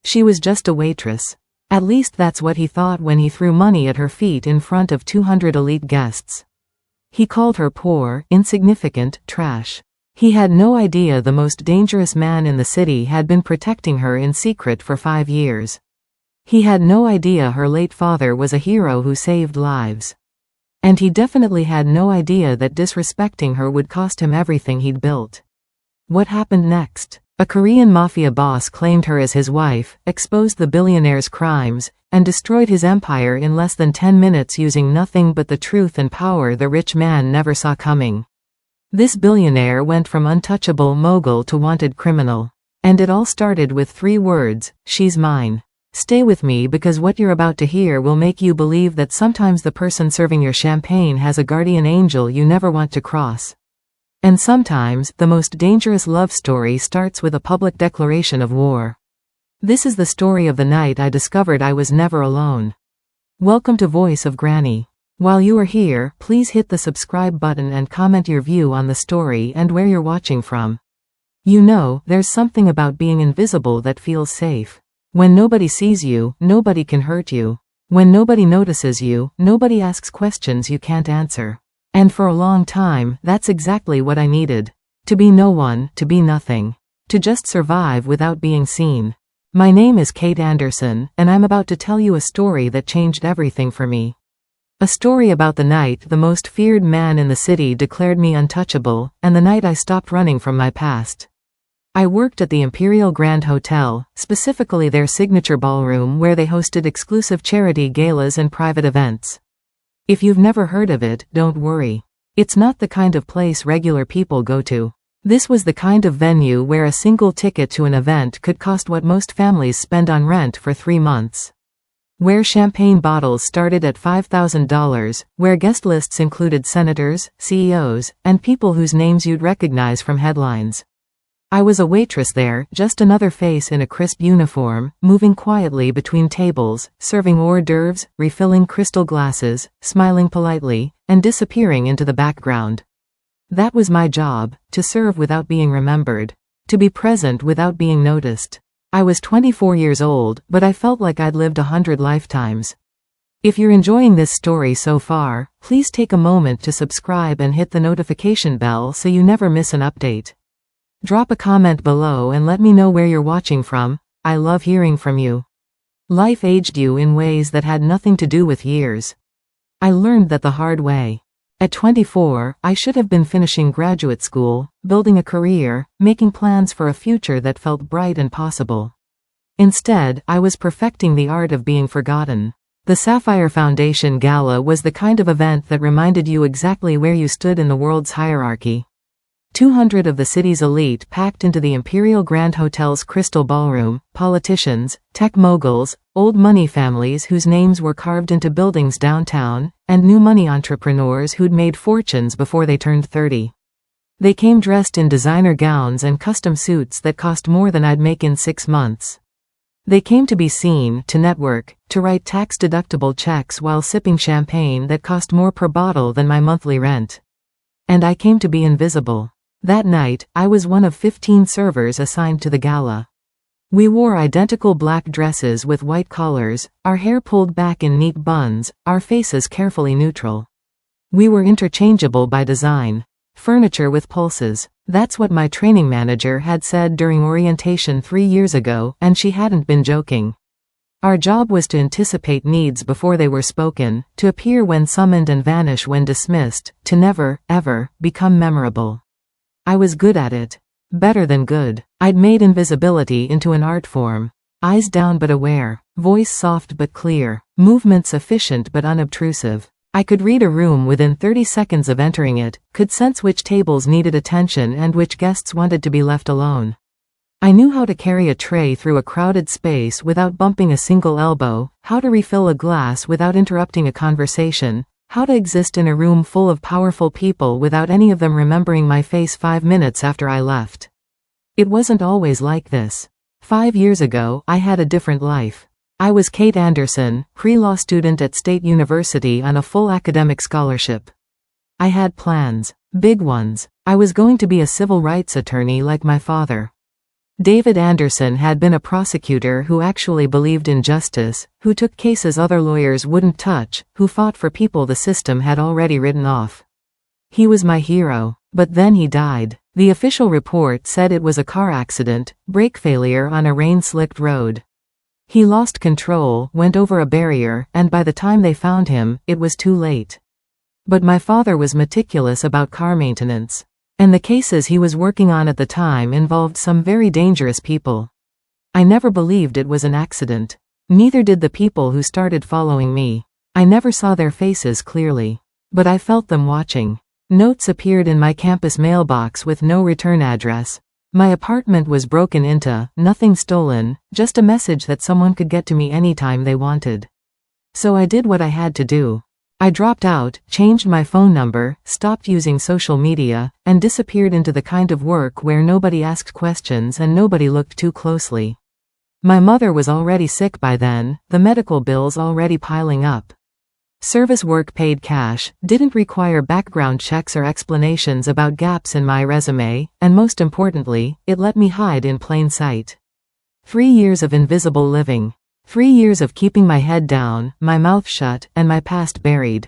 She was just a waitress. At least that's what he thought when he threw money at her feet in front of 200 elite guests. He called her poor, insignificant, trash. He had no idea the most dangerous man in the city had been protecting her in secret for 5 years. He had no idea her late father was a hero who saved lives. And he definitely had no idea that disrespecting her would cost him everything he'd built. What happened next? A Korean mafia boss claimed her as his wife, exposed the billionaire's crimes, and destroyed his empire in less than 10 minutes using nothing but the truth and power the rich man never saw coming. This billionaire went from untouchable mogul to wanted criminal. And it all started with 3 words: she's mine. Stay with me because what you're about to hear will make you believe that sometimes the person serving your champagne has a guardian angel you never want to cross. And sometimes, the most dangerous love story starts with a public declaration of war. This is the story of the night I discovered I was never alone. Welcome to Voice of Granny. While you are here, please hit the subscribe button and comment your view on the story and where you're watching from. You know, there's something about being invisible that feels safe. When nobody sees you, nobody can hurt you. When nobody notices you, nobody asks questions you can't answer. And for a long time, that's exactly what I needed. To be no one, to be nothing. To just survive without being seen. My name is Kate Anderson, and I'm about to tell you a story that changed everything for me. A story about the night the most feared man in the city declared me untouchable, and the night I stopped running from my past. I worked at the Imperial Grand Hotel, specifically their signature ballroom where they hosted exclusive charity galas and private events. If you've never heard of it, don't worry. It's not the kind of place regular people go to. This was the kind of venue where a single ticket to an event could cost what most families spend on rent for 3 months. Where champagne bottles started at $5,000, where guest lists included senators, CEOs, and people whose names you'd recognize from headlines. I was a waitress there, just another face in a crisp uniform, moving quietly between tables, serving hors d'oeuvres, refilling crystal glasses, smiling politely, and disappearing into the background. That was my job, to serve without being remembered. To be present without being noticed. I was 24 years old, but I felt like I'd lived 100 lifetimes. If you're enjoying this story so far, please take a moment to subscribe and hit the notification bell so you never miss an update. Drop a comment below and let me know where you're watching from. I love hearing from you. Life aged you in ways that had nothing to do with years. I learned that the hard way. At 24, I should have been finishing graduate school, building a career, making plans for a future that felt bright and possible. Instead, I was perfecting the art of being forgotten. The Sapphire Foundation Gala was the kind of event that reminded you exactly where you stood in the world's hierarchy. 200 of the city's elite packed into the Imperial Grand Hotel's Crystal Ballroom, politicians, tech moguls, old money families whose names were carved into buildings downtown, and new money entrepreneurs who'd made fortunes before they turned 30. They came dressed in designer gowns and custom suits that cost more than I'd make in 6 months. They came to be seen, to network, to write tax-deductible checks while sipping champagne that cost more per bottle than my monthly rent. And I came to be invisible. That night, I was one of 15 servers assigned to the gala. We wore identical black dresses with white collars, our hair pulled back in neat buns, our faces carefully neutral. We were interchangeable by design. Furniture with pulses. That's what my training manager had said during orientation 3 years ago, and she hadn't been joking. Our job was to anticipate needs before they were spoken, to appear when summoned and vanish when dismissed, to never, ever, become memorable. I was good at it. Better than good. I'd made invisibility into an art form. Eyes down but aware. Voice soft but clear. Movements efficient but unobtrusive. I could read a room within 30 seconds of entering it, could sense which tables needed attention and which guests wanted to be left alone. I knew how to carry a tray through a crowded space without bumping a single elbow, how to refill a glass without interrupting a conversation, how to exist in a room full of powerful people without any of them remembering my face 5 minutes after I left. It wasn't always like this. 5 years ago, I had a different life. I was Kate Anderson, pre-law student at State University on a full academic scholarship. I had plans. Big ones. I was going to be a civil rights attorney like my father. David Anderson had been a prosecutor who actually believed in justice, who took cases other lawyers wouldn't touch, who fought for people the system had already written off. He was my hero. But then he died. The official report said it was a car accident, brake failure on a rain-slicked road. He lost control, went over a barrier, and by the time they found him, it was too late. But my father was meticulous about car maintenance. And the cases he was working on at the time involved some very dangerous people. I never believed it was an accident. Neither did the people who started following me. I never saw their faces clearly. But I felt them watching. Notes appeared in my campus mailbox with no return address. My apartment was broken into, nothing stolen, just a message that someone could get to me anytime they wanted. So I did what I had to do. I dropped out, changed my phone number, stopped using social media, and disappeared into the kind of work where nobody asked questions and nobody looked too closely. My mother was already sick by then, the medical bills already piling up. Service work paid cash, didn't require background checks or explanations about gaps in my resume, and most importantly, it let me hide in plain sight. 3 years of invisible living. 3 years of keeping my head down, my mouth shut, and my past buried.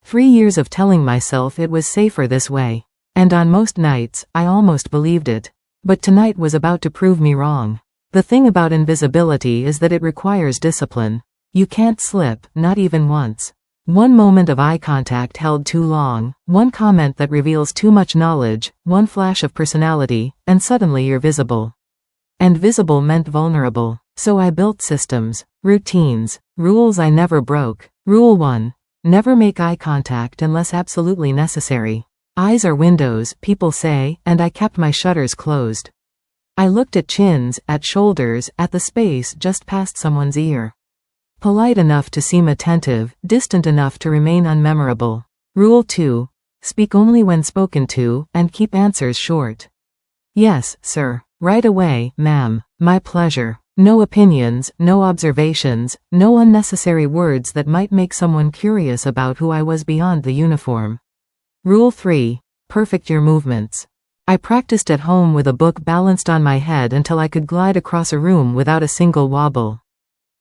3 years of telling myself it was safer this way. And on most nights, I almost believed it. But tonight was about to prove me wrong. The thing about invisibility is that it requires discipline. You can't slip, not even once. One moment of eye contact held too long, one comment that reveals too much knowledge, one flash of personality, and suddenly you're visible. And visible meant vulnerable. So I built systems, routines, rules I never broke. Rule 1. Never make eye contact unless absolutely necessary. Eyes are windows, people say, and I kept my shutters closed. I looked at chins, at shoulders, at the space just past someone's ear. Polite enough to seem attentive, distant enough to remain unmemorable. Rule 2. Speak only when spoken to, and keep answers short. Yes, sir. Right away, ma'am. My pleasure. No opinions, no observations, no unnecessary words that might make someone curious about who I was beyond the uniform. Rule 3. Perfect your movements. I practiced at home with a book balanced on my head until I could glide across a room without a single wobble.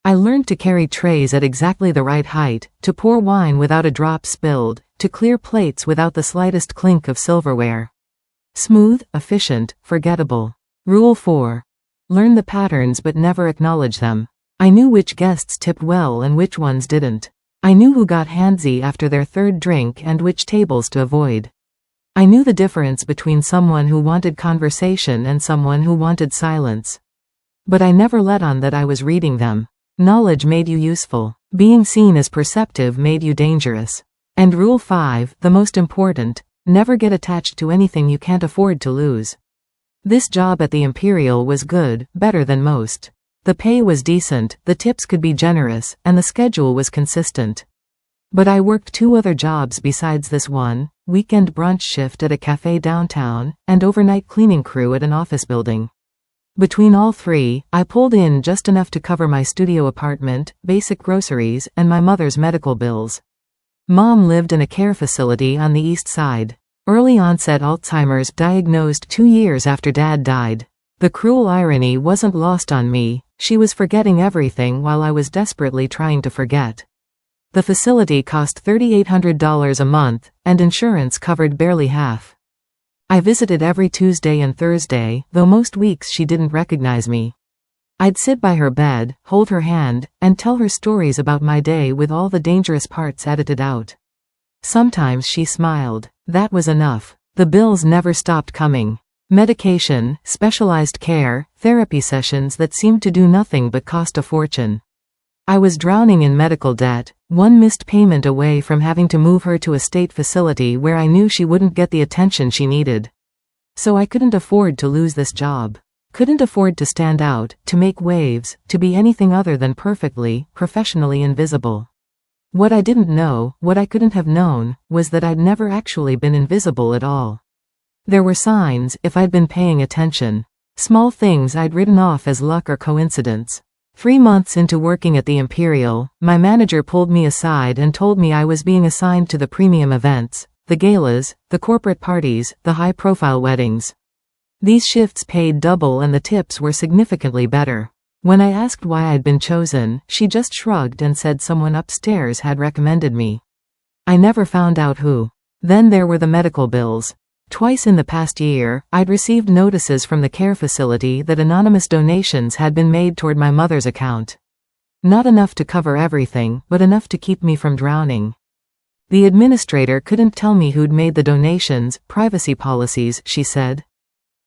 I learned to carry trays at exactly the right height, to pour wine without a drop spilled, to clear plates without the slightest clink of silverware. Smooth, efficient, forgettable. Rule 4. Learn the patterns but never acknowledge them. I knew which guests tipped well and which ones didn't. I knew who got handsy after their third drink and which tables to avoid. I knew the difference between someone who wanted conversation and someone who wanted silence. But I never let on that I was reading them. Knowledge made you useful. Being seen as perceptive made you dangerous. And Rule 5, the most important, never get attached to anything you can't afford to lose. This job at the Imperial was good, better than most. The pay was decent, the tips could be generous, and the schedule was consistent. But I worked 2 other jobs besides this one, weekend brunch shift at a cafe downtown, and overnight cleaning crew at an office building. Between all 3, I pulled in just enough to cover my studio apartment, basic groceries, and my mother's medical bills. Mom lived in a care facility on the east side. Early onset Alzheimer's diagnosed 2 years after Dad died. The cruel irony wasn't lost on me, she was forgetting everything while I was desperately trying to forget. The facility cost $3,800 a month, and insurance covered barely half. I visited every Tuesday and Thursday, though most weeks she didn't recognize me. I'd sit by her bed, hold her hand, and tell her stories about my day with all the dangerous parts edited out. Sometimes she smiled. That was enough. The bills never stopped coming. Medication, specialized care, therapy sessions that seemed to do nothing but cost a fortune. I was drowning in medical debt, one missed payment away from having to move her to a state facility where I knew she wouldn't get the attention she needed. So I couldn't afford to lose this job. Couldn't afford to stand out, to make waves, to be anything other than perfectly, professionally invisible. What I didn't know, what I couldn't have known, was that I'd never actually been invisible at all. There were signs, if I'd been paying attention. Small things I'd written off as luck or coincidence. 3 months into working at the Imperial, my manager pulled me aside and told me I was being assigned to the premium events, the galas, the corporate parties, the high-profile weddings. These shifts paid double and the tips were significantly better. When I asked why I'd been chosen, she just shrugged and said someone upstairs had recommended me. I never found out who. Then there were the medical bills. Twice in the past year, I'd received notices from the care facility that anonymous donations had been made toward my mother's account. Not enough to cover everything, but enough to keep me from drowning. The administrator couldn't tell me who'd made the donations, privacy policies, she said.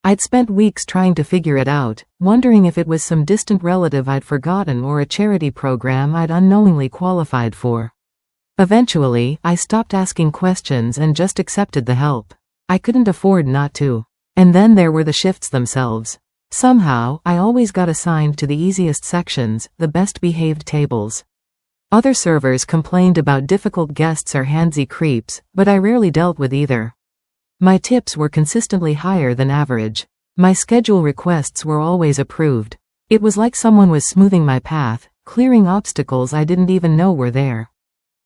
I'd spent weeks trying to figure it out, wondering if it was some distant relative I'd forgotten or a charity program I'd unknowingly qualified for. Eventually, I stopped asking questions and just accepted the help. I couldn't afford not to. And then there were the shifts themselves. Somehow, I always got assigned to the easiest sections, the best-behaved tables. Other servers complained about difficult guests or handsy creeps, but I rarely dealt with either. My tips were consistently higher than average. My schedule requests were always approved. It was like someone was smoothing my path, clearing obstacles I didn't even know were there.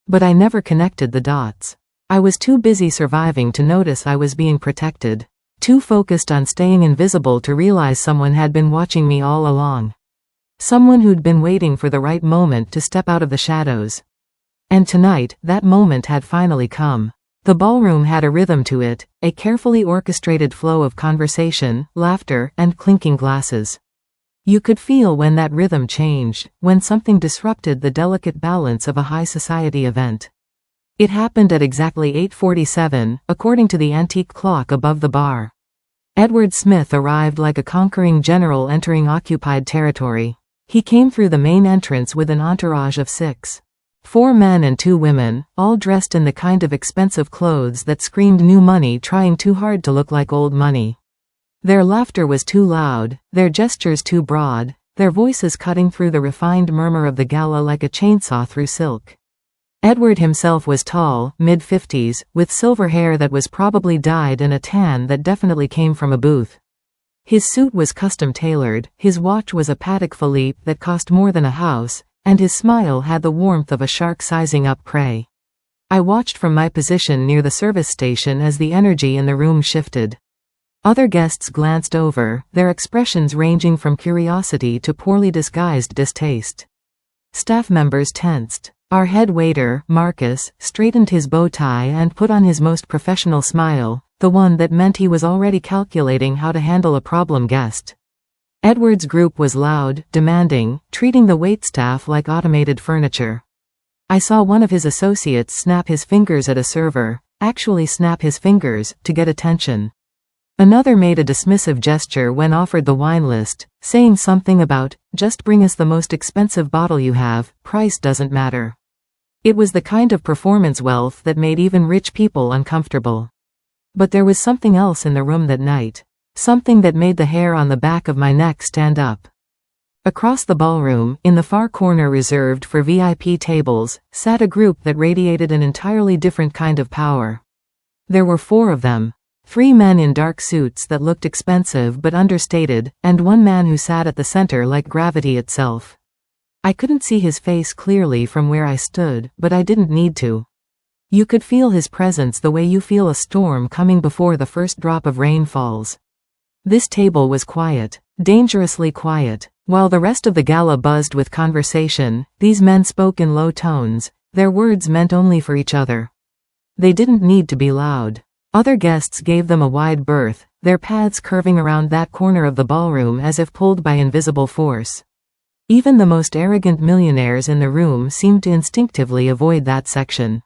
But I never connected the dots. I was too busy surviving to notice I was being protected. Too focused on staying invisible to realize someone had been watching me all along. Someone who'd been waiting for the right moment to step out of the shadows. And tonight, that moment had finally come. The ballroom had a rhythm to it, a carefully orchestrated flow of conversation, laughter, and clinking glasses. You could feel when that rhythm changed, when something disrupted the delicate balance of a high society event. It happened at exactly 8:47, according to the antique clock above the bar. Edward Smith arrived like a conquering general entering occupied territory. He came through the main entrance with an entourage of 6. 4 men and 2 women, all dressed in the kind of expensive clothes that screamed new money trying too hard to look like old money. Their laughter was too loud, their gestures too broad, their voices cutting through the refined murmur of the gala like a chainsaw through silk. Edward himself was tall, mid-50s, with silver hair that was probably dyed and a tan that definitely came from a booth. His suit was custom-tailored, his watch was a Patek Philippe that cost more than a house, and his smile had the warmth of a shark sizing up prey. I watched from my position near the service station as the energy in the room shifted. Other guests glanced over, their expressions ranging from curiosity to poorly disguised distaste. Staff members tensed. Our head waiter, Marcus, straightened his bow tie and put on his most professional smile, the one that meant he was already calculating how to handle a problem guest. Edward's group was loud, demanding, treating the waitstaff like automated furniture. I saw one of his associates snap his fingers at a server, actually snap his fingers, to get attention. Another made a dismissive gesture when offered the wine list, saying something about, "Just bring us the most expensive bottle you have, price doesn't matter." It was the kind of performance wealth that made even rich people uncomfortable. But there was something else in the room that night. Something that made the hair on the back of my neck stand up. Across the ballroom, in the far corner reserved for VIP tables, sat a group that radiated an entirely different kind of power. There were 4 of them. 3 men in dark suits that looked expensive but understated, and 1 man who sat at the center like gravity itself. I couldn't see his face clearly from where I stood, but I didn't need to. You could feel his presence the way you feel a storm coming before the first drop of rain falls. This table was quiet, dangerously quiet. While the rest of the gala buzzed with conversation, these men spoke in low tones, their words meant only for each other. They didn't need to be loud. Other guests gave them a wide berth, their paths curving around that corner of the ballroom as if pulled by invisible force. Even the most arrogant millionaires in the room seemed to instinctively avoid that section.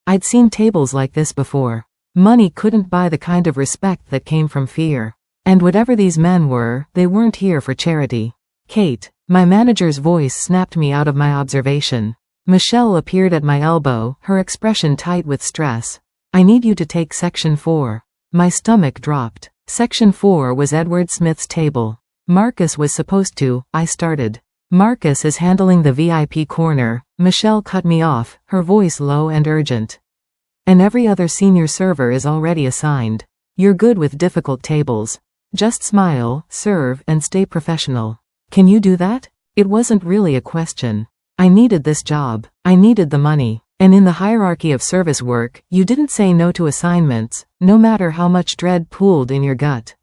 I'd seen tables like this before. Money couldn't buy the kind of respect that came from fear. And whatever these men were, they weren't here for charity. "Kate," my manager's voice snapped me out of my observation. Michelle appeared at my elbow, her expression tight with stress. "I need you to take Section 4. My stomach dropped. Section 4 was Edward Smith's table. Marcus was supposed to, I started. "Marcus is handling the VIP corner," Michelle cut me off, her voice low and urgent. "And every other senior server is already assigned. You're good with difficult tables. Just smile, serve, and stay professional. Can you do that?" It wasn't really a question. I needed this job. I needed the money. And in the hierarchy of service work, you didn't say no to assignments, no matter how much dread pooled in your gut.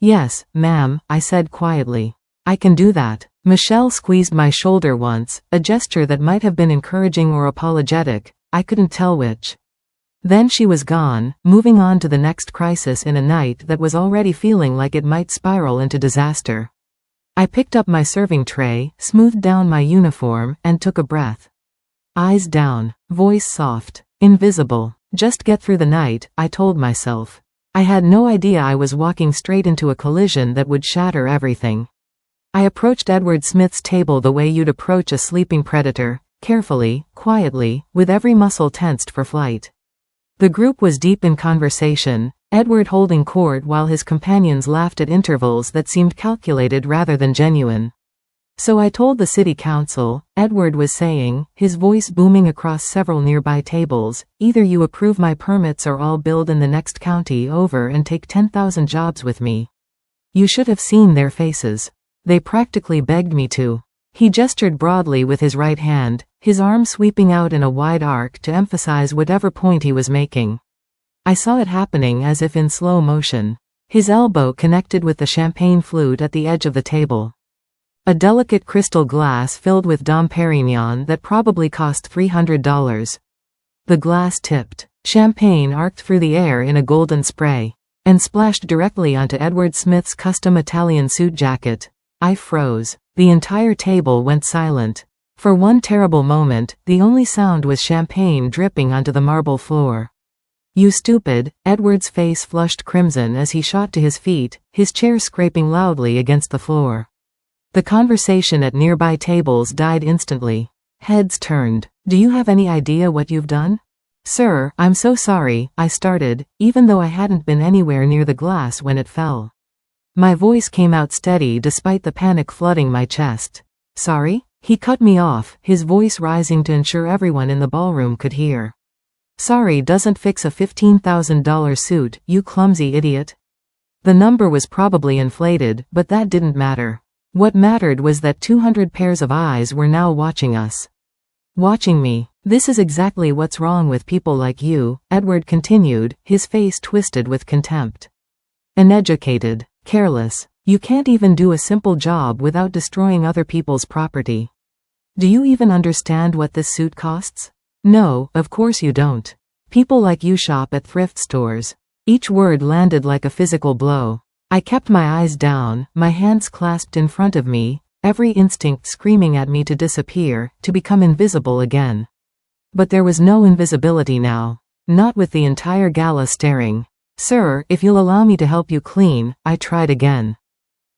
Yes, ma'am, I said quietly. I can do that. Michelle squeezed my shoulder once, a gesture that might have been encouraging or apologetic, I couldn't tell which. Then she was gone, moving on to the next crisis in a night that was already feeling like it might spiral into disaster. I picked up my serving tray, smoothed down my uniform, and took a breath. Eyes down, voice soft, invisible. Just get through the night, I told myself. I had no idea I was walking straight into a collision that would shatter everything. I approached Edward Smith's table the way you'd approach a sleeping predator, carefully, quietly, with every muscle tensed for flight. The group was deep in conversation, Edward holding court while his companions laughed at intervals that seemed calculated rather than genuine. So I told the city council, Edward was saying, his voice booming across several nearby tables, either you approve my permits or I'll build in the next county over and take 10,000 jobs with me. You should have seen their faces. They practically begged me to. He gestured broadly with his right hand, his arm sweeping out in a wide arc to emphasize whatever point he was making. I saw it happening as if in slow motion. His elbow connected with the champagne flute at the edge of the table. A delicate crystal glass filled with Dom Perignon that probably cost $300. The glass tipped. Champagne arced through the air in a golden spray, and splashed directly onto Edward Smith's custom Italian suit jacket. I froze. The entire table went silent. For one terrible moment, the only sound was champagne dripping onto the marble floor. You stupid, Edward's face flushed crimson as he shot to his feet, his chair scraping loudly against the floor. The conversation at nearby tables died instantly. Heads turned. Do you have any idea what you've done? Sir, I'm so sorry, I started, even though I hadn't been anywhere near the glass when it fell. My voice came out steady despite the panic flooding my chest. Sorry? He cut me off, his voice rising to ensure everyone in the ballroom could hear. Sorry doesn't fix a $15,000 suit, you clumsy idiot. The number was probably inflated, but that didn't matter. What mattered was that 200 pairs of eyes were now watching us. Watching me. This is exactly what's wrong with people like you, Edward continued, his face twisted with contempt. Uneducated. Careless. You can't even do a simple job without destroying other people's property. Do you even understand what this suit costs? No, of course you don't. People like you shop at thrift stores. Each word landed like a physical blow. I kept my eyes down, my hands clasped in front of me, every instinct screaming at me to disappear, to become invisible again. But there was no invisibility now. Not with the entire gala staring. Sir, if you'll allow me to help you clean, I tried again.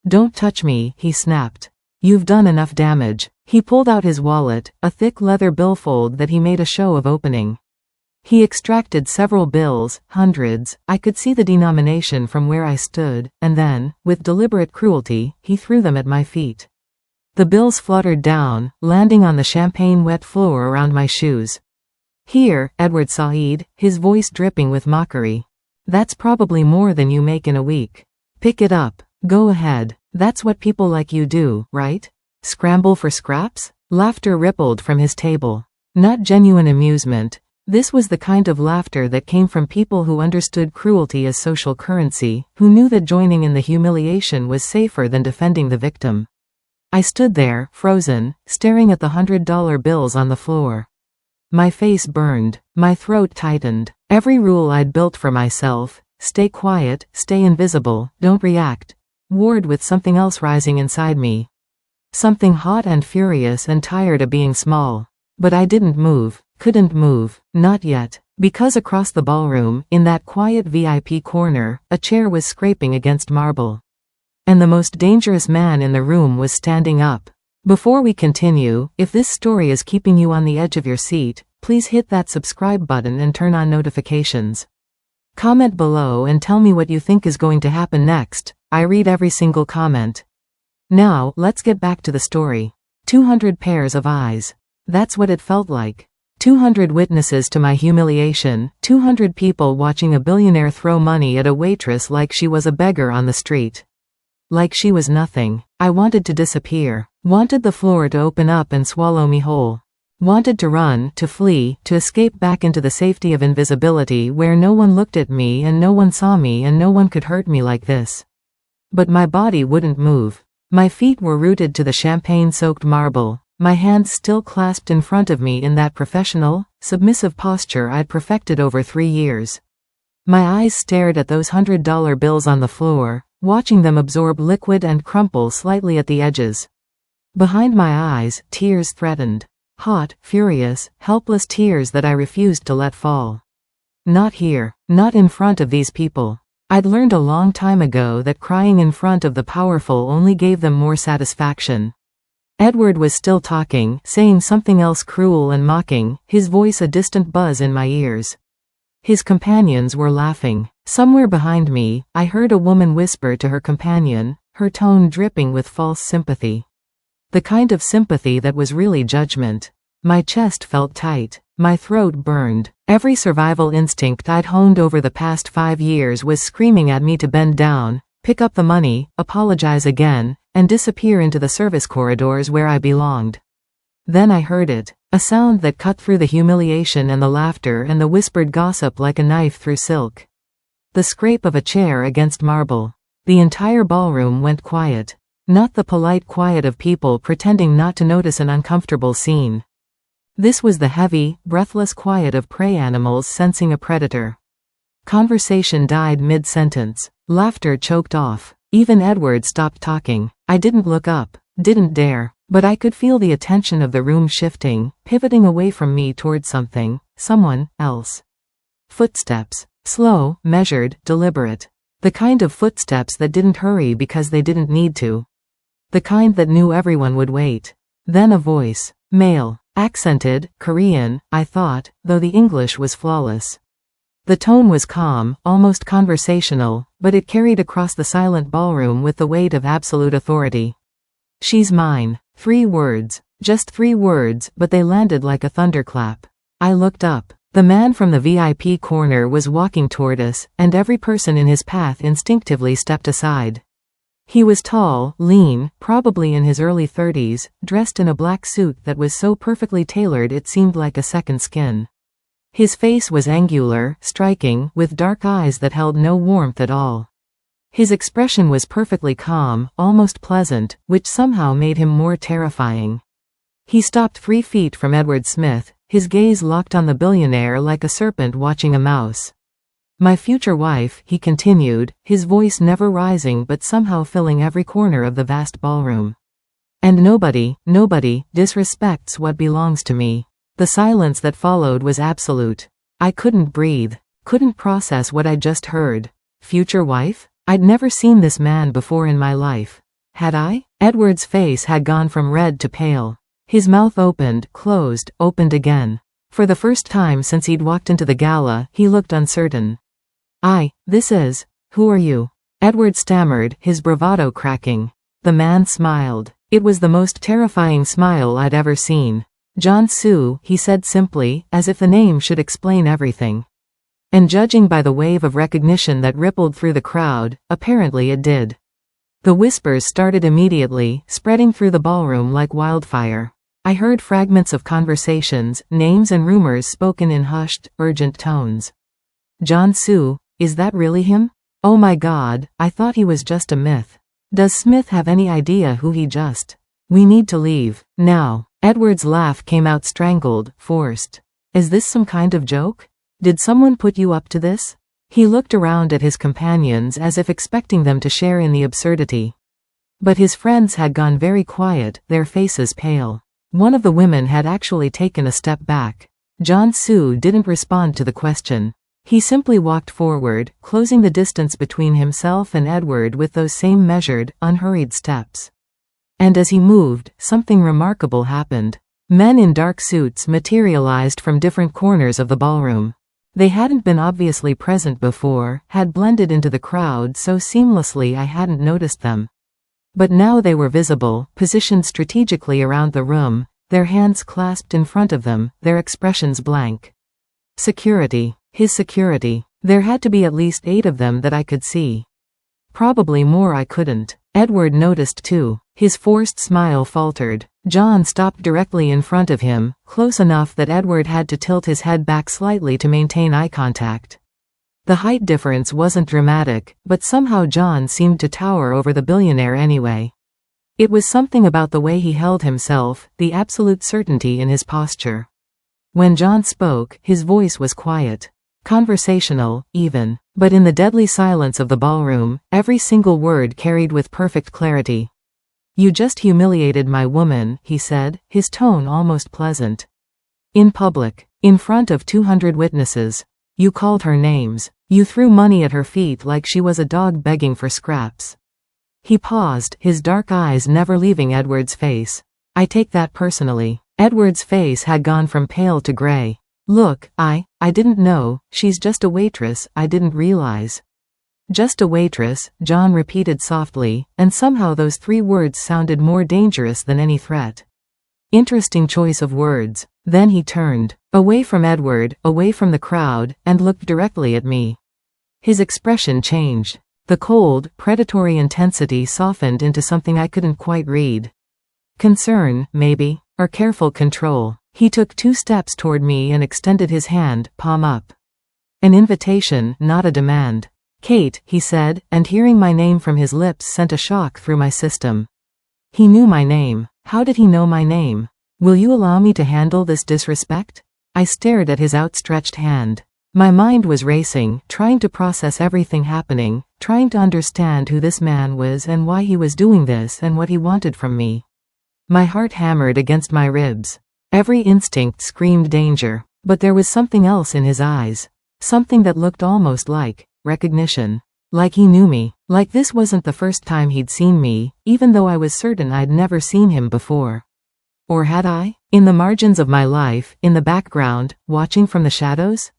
Don't touch me, he snapped. You've done enough damage. He pulled out his wallet, a thick leather billfold that he made a show of opening. He extracted several bills, hundreds, I could see the denomination from where I stood, and then, with deliberate cruelty, he threw them at my feet. The bills fluttered down, landing on the champagne-wet floor around my shoes. Here, Edward Said, his voice dripping with mockery. That's probably more than you make in a week. Pick it up. Go ahead. That's what people like you do, right? Scramble for scraps? Laughter rippled from his table. Not genuine amusement. This was the kind of laughter that came from people who understood cruelty as social currency, who knew that joining in the humiliation was safer than defending the victim. I stood there, frozen, staring at the $100 bills on the floor. My face burned, my throat tightened. Every rule I'd built for myself, stay quiet, stay invisible, don't react, warred with something else rising inside me. Something hot and furious and tired of being small. But I didn't move, couldn't move, not yet, because across the ballroom, in that quiet VIP corner, a chair was scraping against marble. And the most dangerous man in the room was standing up. Before we continue, if this story is keeping you on the edge of your seat, please hit that subscribe button and turn on notifications. Comment below and tell me what you think is going to happen next. I read every single comment. Now, let's get back to the story. 200 pairs of eyes. That's what it felt like. 200 witnesses to my humiliation, 200 people watching a billionaire throw money at a waitress like she was a beggar on the street. Like she was nothing. I wanted to disappear. Wanted the floor to open up and swallow me whole. Wanted to run, to flee, to escape back into the safety of invisibility where no one looked at me and no one saw me and no one could hurt me like this. But my body wouldn't move. My feet were rooted to the champagne-soaked marble, my hands still clasped in front of me in that professional, submissive posture I'd perfected over 3 years. My eyes stared at those $100 bills on the floor, watching them absorb liquid and crumple slightly at the edges. Behind my eyes, tears threatened. Hot, furious, helpless tears that I refused to let fall. Not here, not in front of these people. I'd learned a long time ago that crying in front of the powerful only gave them more satisfaction. Edward was still talking, saying something else cruel and mocking, his voice a distant buzz in my ears. His companions were laughing. Somewhere behind me, I heard a woman whisper to her companion, her tone dripping with false sympathy. The kind of sympathy that was really judgment. My chest felt tight. My throat burned. Every survival instinct I'd honed over the past 5 years was screaming at me to bend down, pick up the money, apologize again, and disappear into the service corridors where I belonged. Then I heard it. A sound that cut through the humiliation and the laughter and the whispered gossip like a knife through silk. The scrape of a chair against marble. The entire ballroom went quiet. Not the polite quiet of people pretending not to notice an uncomfortable scene. This was the heavy, breathless quiet of prey animals sensing a predator. Conversation died mid-sentence. Laughter choked off. Even Edward stopped talking. I didn't look up, didn't dare, but I could feel the attention of the room shifting, pivoting away from me toward someone else. Footsteps. Slow, measured, deliberate. The kind of footsteps that didn't hurry because they didn't need to. The kind that knew everyone would wait. Then a voice. Male. Accented, Korean, I thought, though the English was flawless. The tone was calm, almost conversational, but it carried across the silent ballroom with the weight of absolute authority. She's mine. 3 words. Just 3 words, but they landed like a thunderclap. I looked up. The man from the VIP corner was walking toward us, and every person in his path instinctively stepped aside. He was tall, lean, probably in his early 30s, dressed in a black suit that was so perfectly tailored it seemed like a second skin. His face was angular, striking, with dark eyes that held no warmth at all. His expression was perfectly calm, almost pleasant, which somehow made him more terrifying. He stopped 3 feet from Edward Smith, his gaze locked on the billionaire like a serpent watching a mouse. My future wife, he continued, his voice never rising but somehow filling every corner of the vast ballroom. And nobody disrespects what belongs to me. The silence that followed was absolute. I couldn't breathe, couldn't process what I'd just heard. Future wife? I'd never seen this man before in my life. Had I? Edward's face had gone from red to pale. His mouth opened, closed, opened again. For the first time since he'd walked into the gala, he looked uncertain. Who are you? Edward stammered, his bravado cracking. The man smiled. It was the most terrifying smile I'd ever seen. John Soo, he said simply, as if the name should explain everything. And judging by the wave of recognition that rippled through the crowd, apparently it did. The whispers started immediately, spreading through the ballroom like wildfire. I heard fragments of conversations, names and rumors spoken in hushed, urgent tones. John Soo, is that really him? Oh my God, I thought he was just a myth. Does Smith have any idea who he just? We need to leave, now. Edward's laugh came out strangled, forced. Is this some kind of joke? Did someone put you up to this? He looked around at his companions as if expecting them to share in the absurdity. But his friends had gone very quiet, their faces pale. One of the women had actually taken a step back. John Soo didn't respond to the question. He simply walked forward, closing the distance between himself and Edward with those same measured, unhurried steps. And as he moved, something remarkable happened. Men in dark suits materialized from different corners of the ballroom. They hadn't been obviously present before, had blended into the crowd so seamlessly I hadn't noticed them. But now they were visible, positioned strategically around the room, their hands clasped in front of them, their expressions blank. Security. His security. There had to be at least 8 of them that I could see. Probably more I couldn't. Edward noticed too. His forced smile faltered. John stopped directly in front of him, close enough that Edward had to tilt his head back slightly to maintain eye contact. The height difference wasn't dramatic, but somehow John seemed to tower over the billionaire anyway. It was something about the way he held himself, the absolute certainty in his posture. When John spoke, his voice was quiet. Conversational, even. But in the deadly silence of the ballroom, every single word carried with perfect clarity. "You just humiliated my woman," he said, his tone almost pleasant. "In public. In front of 200 witnesses. You called her names. You threw money at her feet like she was a dog begging for scraps." He paused, his dark eyes never leaving Edward's face. "I take that personally." Edward's face had gone from pale to gray. "Look, I didn't know, she's just a waitress, I didn't realize." "Just a waitress," John repeated softly, and somehow those 3 words sounded more dangerous than any threat. Interesting choice of words. Then he turned away from Edward, away from the crowd, and looked directly at me. His expression changed. The cold, predatory intensity softened into something I couldn't quite read. Concern, maybe, or careful control. He took 2 steps toward me and extended his hand, palm up. "An invitation, not a demand." "Kate," he said, and hearing my name from his lips sent a shock through my system. He knew my name. How did he know my name? "Will you allow me to handle this disrespect?" I stared at his outstretched hand. My mind was racing, trying to process everything happening, trying to understand who this man was and why he was doing this and what he wanted from me. My heart hammered against my ribs. Every instinct screamed danger, but there was something else in his eyes. Something that looked almost like recognition. Like he knew me. Like this wasn't the first time he'd seen me, even though I was certain I'd never seen him before. Or had I? In the margins of my life, in the background, watching from the shadows?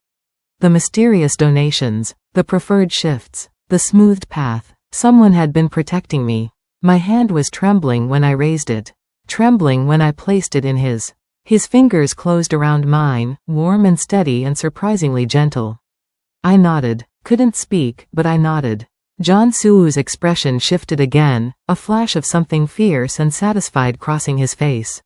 The mysterious donations, the preferred shifts, the smoothed path. Someone had been protecting me. My hand was trembling when I raised it. Trembling when I placed it in his. His fingers closed around mine, warm and steady and surprisingly gentle. I nodded. Couldn't speak, but I nodded. John Suu's expression shifted again, a flash of something fierce and satisfied crossing his face.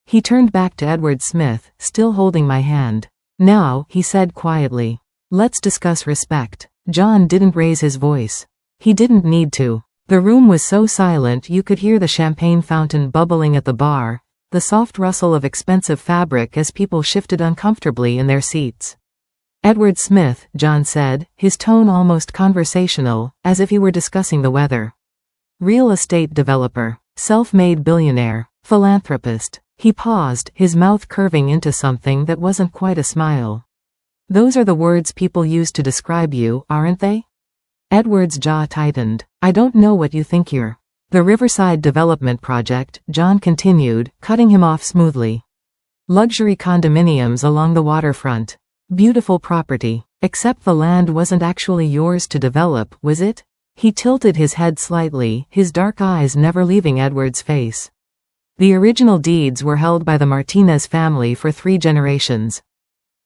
He turned back to Edward Smith, still holding my hand. "Now," he said quietly, "let's discuss respect." John didn't raise his voice. He didn't need to. The room was so silent you could hear the champagne fountain bubbling at the bar, the soft rustle of expensive fabric as people shifted uncomfortably in their seats. "Edward Smith," John said, his tone almost conversational, as if he were discussing the weather. "Real estate developer, self-made billionaire, philanthropist." He paused, his mouth curving into something that wasn't quite a smile. "Those are the words people use to describe you, aren't they?" Edward's jaw tightened. "I don't know what you think you're." "The Riverside Development Project," John continued, cutting him off smoothly. "Luxury condominiums along the waterfront. Beautiful property. Except the land wasn't actually yours to develop, was it?" He tilted his head slightly, his dark eyes never leaving Edward's face. "The original deeds were held by the Martinez family for 3 generations.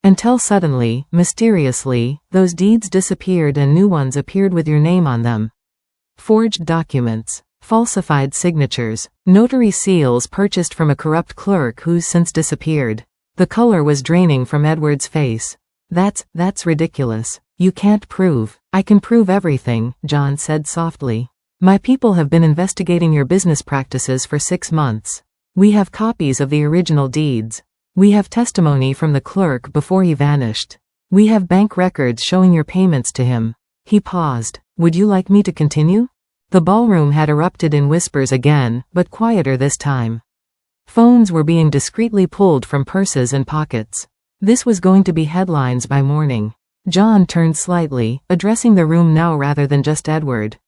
Until suddenly, mysteriously, those deeds disappeared and new ones appeared with your name on them. Forged documents. Falsified signatures. Notary seals purchased from a corrupt clerk who's since disappeared." The color was draining from Edward's face. That's ridiculous. "You can't prove." "I can prove everything," John said softly. "My people have been investigating your business practices for 6 months. We have copies of the original deeds. We have testimony from the clerk before he vanished. We have bank records showing your payments to him." He paused. "Would you like me to continue?" The ballroom had erupted in whispers again, but quieter this time. Phones were being discreetly pulled from purses and pockets. This was going to be headlines by morning. John turned slightly, addressing the room now rather than just Edward.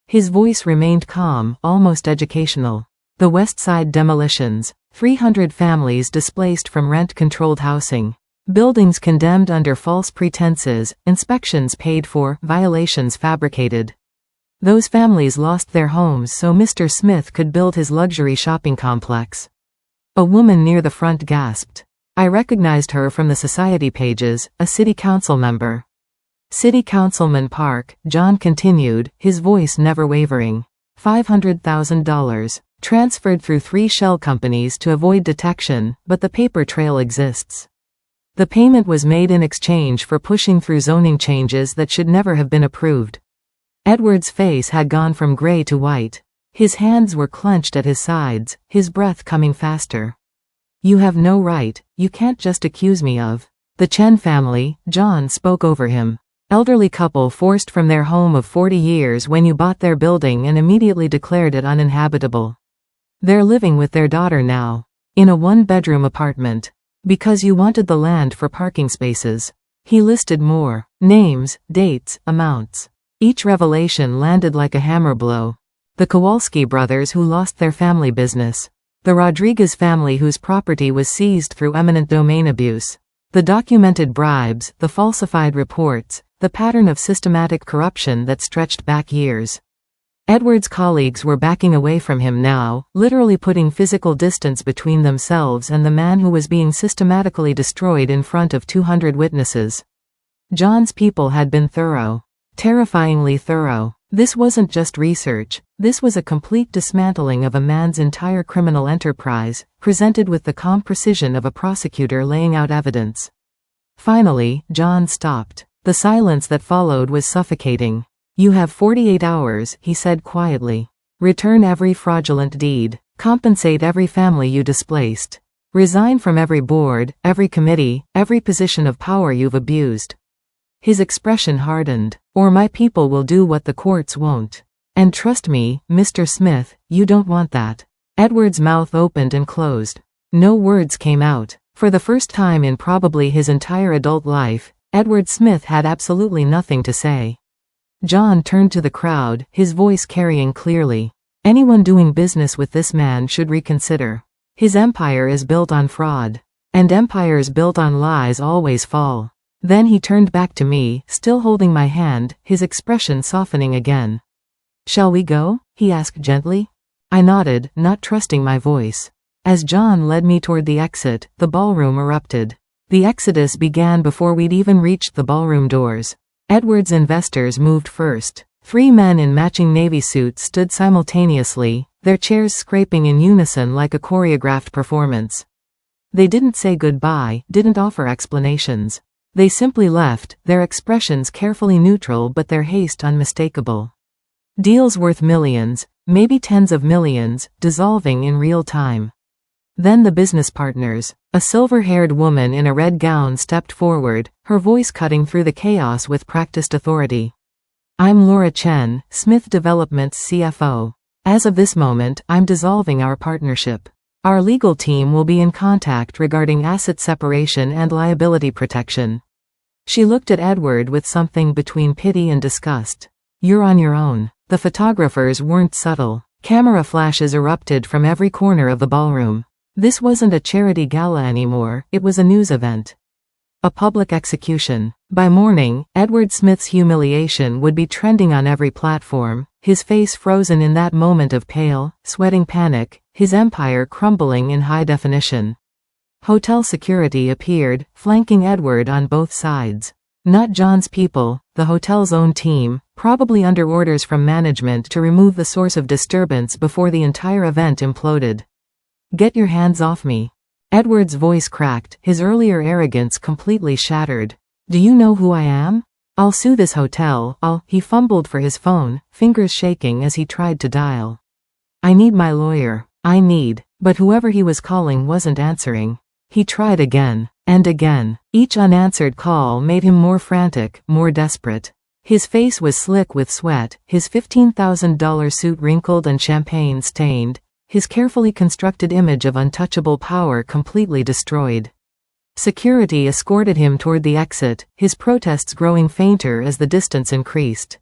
His voice remained calm, almost educational. "The West Side demolitions. 300 families displaced from rent-controlled housing. Buildings condemned under false pretenses, inspections paid for, violations fabricated. Those families lost their homes so Mr. Smith could build his luxury shopping complex." A woman near the front gasped. I recognized her from the society pages, a city council member. "City Councilman Park," John continued, his voice never wavering. $500,000. Transferred through 3 shell companies to avoid detection, but the paper trail exists. The payment was made in exchange for pushing through zoning changes that should never have been approved. Edward's face had gone from gray to white. His hands were clenched at his sides, his breath coming faster. You have no right, you can't just accuse me of. The Chen family, John spoke over him. Elderly couple forced from their home of 40 years when you bought their building and immediately declared it uninhabitable. They're living with their daughter now. In a one-bedroom apartment. Because you wanted the land for parking spaces. He listed more. Names, dates, amounts. Each revelation landed like a hammer blow. The Kowalski brothers who lost their family business. The Rodriguez family whose property was seized through eminent domain abuse. The documented bribes, the falsified reports, the pattern of systematic corruption that stretched back years. Edward's colleagues were backing away from him now, literally putting physical distance between themselves and the man who was being systematically destroyed in front of 200 witnesses. John's people had been thorough. Terrifyingly thorough. This wasn't just research, this was a complete dismantling of a man's entire criminal enterprise, presented with the calm precision of a prosecutor laying out evidence. Finally, John stopped. The silence that followed was suffocating. You have 48 hours, he said quietly. Return every fraudulent deed. Compensate every family you displaced. Resign from every board, every committee, every position of power you've abused. His expression hardened. Or my people will do what the courts won't. And trust me, Mr. Smith, you don't want that. Edward's mouth opened and closed. No words came out. For the first time in probably his entire adult life, Edward Smith had absolutely nothing to say. John turned to the crowd, his voice carrying clearly. Anyone doing business with this man should reconsider. His empire is built on fraud. And empires built on lies always fall. Then he turned back to me, still holding my hand, his expression softening again. Shall we go? He asked gently. I nodded, not trusting my voice. As John led me toward the exit, the ballroom erupted. The exodus began before we'd even reached the ballroom doors. Edward's investors moved first. 3 men in matching navy suits stood simultaneously, their chairs scraping in unison like a choreographed performance. They didn't say goodbye, didn't offer explanations. They simply left, their expressions carefully neutral but their haste unmistakable. Deals worth millions, maybe tens of millions, dissolving in real time. Then the business partners. A silver-haired woman in a red gown stepped forward, her voice cutting through the chaos with practiced authority. I'm Laura Chen, Smith Development's CFO. As of this moment, I'm dissolving our partnership. Our legal team will be in contact regarding asset separation and liability protection. She looked at Edward with something between pity and disgust. You're on your own. The photographers weren't subtle. Camera flashes erupted from every corner of the ballroom. This wasn't a charity gala anymore, it was a news event. A public execution. By morning, Edward Smith's humiliation would be trending on every platform, his face frozen in that moment of pale, sweating panic, his empire crumbling in high definition. Hotel security appeared, flanking Edward on both sides. Not John's people, the hotel's own team, probably under orders from management to remove the source of disturbance before the entire event imploded. Get your hands off me. Edward's voice cracked, his earlier arrogance completely shattered. Do you know who I am? I'll sue this hotel, He fumbled for his phone, fingers shaking as he tried to dial. I need my lawyer. But whoever he was calling wasn't answering. He tried again, and again. Each unanswered call made him more frantic, more desperate. His face was slick with sweat, his $15,000 suit wrinkled and champagne-stained, his carefully constructed image of untouchable power completely destroyed. Security escorted him toward the exit, his protests growing fainter as the distance increased.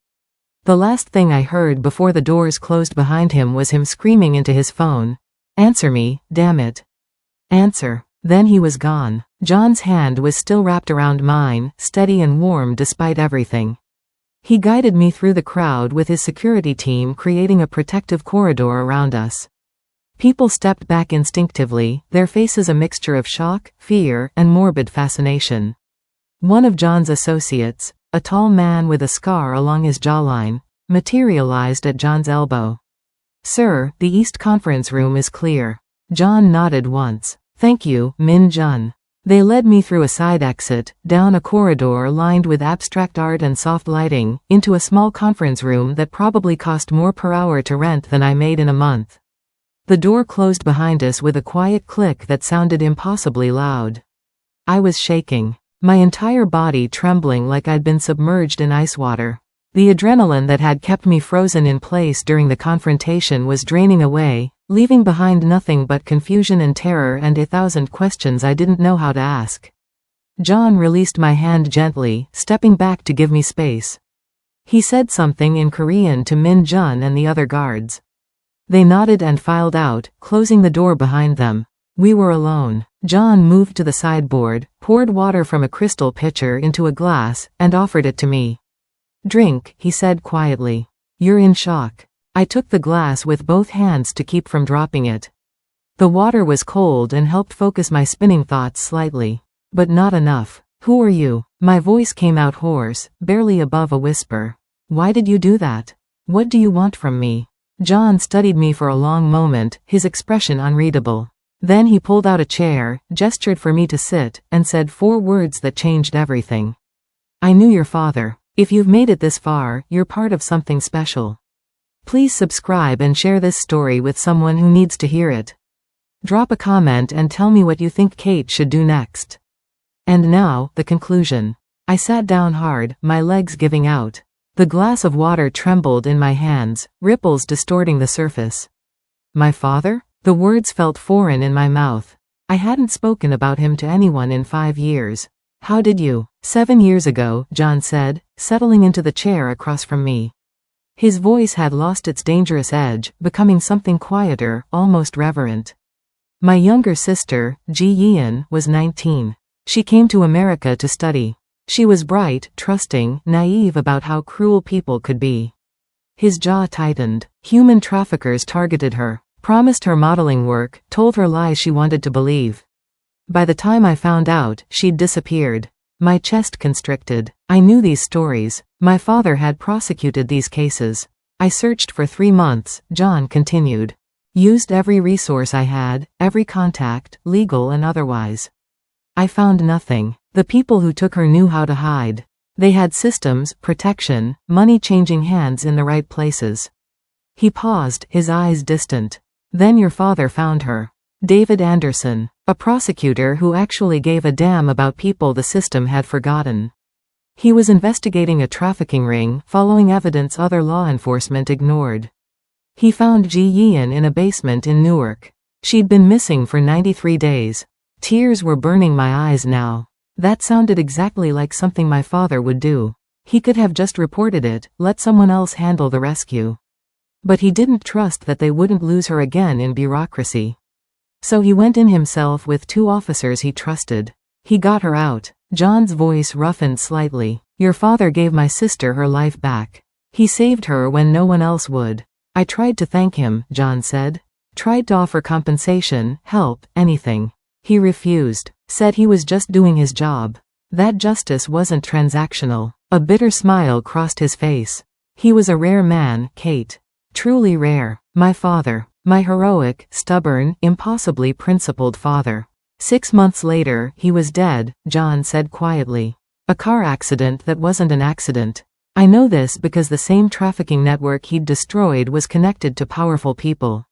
The last thing I heard before the doors closed behind him was him screaming into his phone. Answer me, damn it. Answer. Then he was gone. John's hand was still wrapped around mine, steady and warm despite everything. He guided me through the crowd with his security team creating a protective corridor around us. People stepped back instinctively, their faces a mixture of shock, fear, and morbid fascination. One of John's associates, a tall man with a scar along his jawline, materialized at John's elbow. Sir, the East Conference Room is clear. John nodded once. Thank you, Min Jun. They led me through a side exit, down a corridor lined with abstract art and soft lighting, into a small conference room that probably cost more per hour to rent than I made in a month. The door closed behind us with a quiet click that sounded impossibly loud. I was shaking, my entire body trembling like I'd been submerged in ice water. The adrenaline that had kept me frozen in place during the confrontation was draining away, leaving behind nothing but confusion and terror and 1,000 questions I didn't know how to ask. John released my hand gently, stepping back to give me space. He said something in Korean to Min Jun and the other guards. They nodded and filed out, closing the door behind them. We were alone. John moved to the sideboard, poured water from a crystal pitcher into a glass, and offered it to me. "Drink," he said quietly. "You're in shock." I took the glass with both hands to keep from dropping it. The water was cold and helped focus my spinning thoughts slightly. But not enough. "Who are you?" My voice came out hoarse, barely above a whisper. "Why did you do that? What do you want from me?" John studied me for a long moment, his expression unreadable. Then he pulled out a chair, gestured for me to sit, and said 4 words that changed everything. "I knew your father. If you've made it this far, you're part of something special. Please subscribe and share this story with someone who needs to hear it. Drop a comment and tell me what you think Kate should do next." And now, the conclusion. I sat down hard, my legs giving out. The glass of water trembled in my hands, ripples distorting the surface. My father? The words felt foreign in my mouth. I hadn't spoken about him to anyone in 5 years. "How did you?" 7 years ago, John said, settling into the chair across from me. His voice had lost its dangerous edge, becoming something quieter, almost reverent. My younger sister, Ji Yeon, was 19. She came to America to study. She was bright, trusting, naive about how cruel people could be. His jaw tightened. Human traffickers targeted her, promised her modeling work, told her lies she wanted to believe. By the time I found out, she'd disappeared. My chest constricted. I knew these stories. My father had prosecuted these cases. I searched for 3 months, John continued. Used every resource I had, every contact, legal and otherwise. I found nothing. The people who took her knew how to hide. They had systems, protection, money changing hands in the right places. He paused, his eyes distant. Then your father found her. David Anderson, a prosecutor who actually gave a damn about people the system had forgotten. He was investigating a trafficking ring, following evidence other law enforcement ignored. He found Ji Yeon in a basement in Newark. She'd been missing for 93 days. Tears were burning my eyes now. That sounded exactly like something my father would do. He could have just reported it, let someone else handle the rescue. But he didn't trust that they wouldn't lose her again in bureaucracy. So he went in himself with 2 officers he trusted. He got her out. John's voice roughened slightly. Your father gave my sister her life back. He saved her when no one else would. I tried to thank him, John said. Tried to offer compensation, help, anything. He refused. Said he was just doing his job. That justice wasn't transactional. A bitter smile crossed his face. He was a rare man, Kate. Truly rare. My father. My heroic, stubborn, impossibly principled father. 6 months later, he was dead, John said quietly. A car accident that wasn't an accident. I know this because the same trafficking network he'd destroyed was connected to powerful people.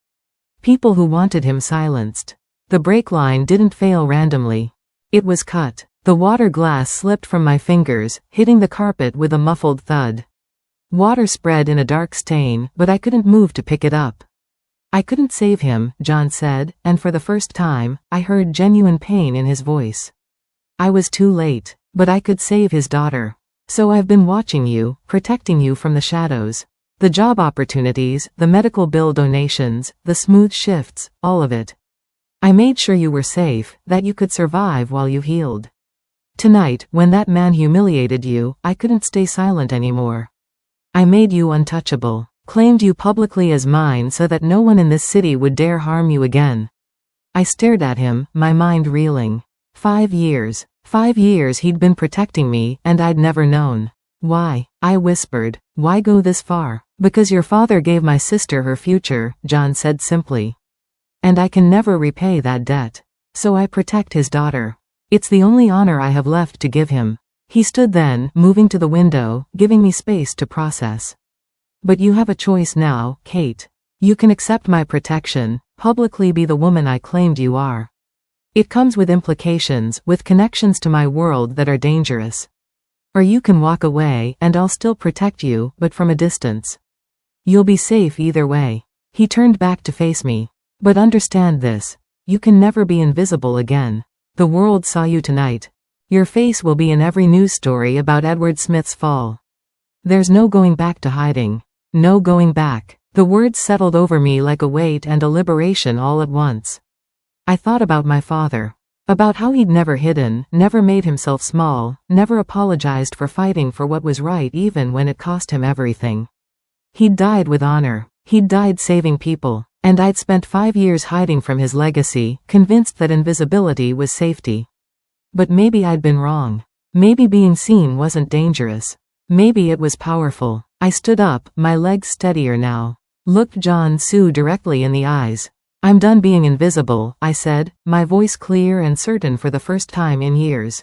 People who wanted him silenced. The brake line didn't fail randomly. It was cut. The water glass slipped from my fingers, hitting the carpet with a muffled thud. Water spread in a dark stain, but I couldn't move to pick it up. I couldn't save him, John said, and for the first time, I heard genuine pain in his voice. I was too late, but I could save his daughter. So I've been watching you, protecting you from the shadows. The job opportunities, the medical bill donations, the smooth shifts, all of it. I made sure you were safe, that you could survive while you healed. Tonight, when that man humiliated you, I couldn't stay silent anymore. I made you untouchable. Claimed you publicly as mine so that no one in this city would dare harm you again. I stared at him, my mind reeling. 5 years. 5 years he'd been protecting me, and I'd never known. Why? I whispered. Why go this far? Because your father gave my sister her future, John said simply. And I can never repay that debt. So I protect his daughter. It's the only honor I have left to give him. He stood then, moving to the window, giving me space to process. But you have a choice now, Kate. You can accept my protection, publicly be the woman I claimed you are. It comes with implications, with connections to my world that are dangerous. Or you can walk away, and I'll still protect you, but from a distance. You'll be safe either way. He turned back to face me. But understand this. You can never be invisible again. The world saw you tonight. Your face will be in every news story about Edward Smith's fall. There's no going back to hiding. No going back. The words settled over me like a weight and a liberation all at once. I thought about my father. About how he'd never hidden, never made himself small, never apologized for fighting for what was right even when it cost him everything. He'd died with honor. He'd died saving people. And I'd spent 5 years hiding from his legacy, convinced that invisibility was safety. But maybe I'd been wrong. Maybe being seen wasn't dangerous. Maybe it was powerful. I stood up, my legs steadier now. Looked John Sue directly in the eyes. I'm done being invisible, I said, my voice clear and certain for the first time in years.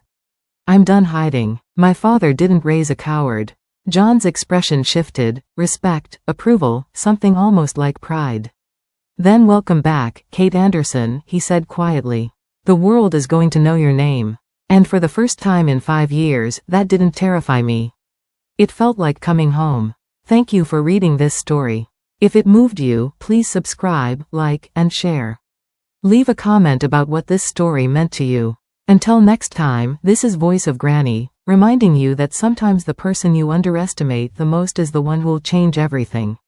I'm done hiding. My father didn't raise a coward. John's expression shifted, respect, approval, something almost like pride. Then welcome back, Kate Anderson, he said quietly. The world is going to know your name. And for the first time in 5 years, that didn't terrify me. It felt like coming home. Thank you for reading this story. If it moved you, please subscribe, like, and share. Leave a comment about what this story meant to you. Until next time, this is Voice of Granny, reminding you that sometimes the person you underestimate the most is the one who'll change everything.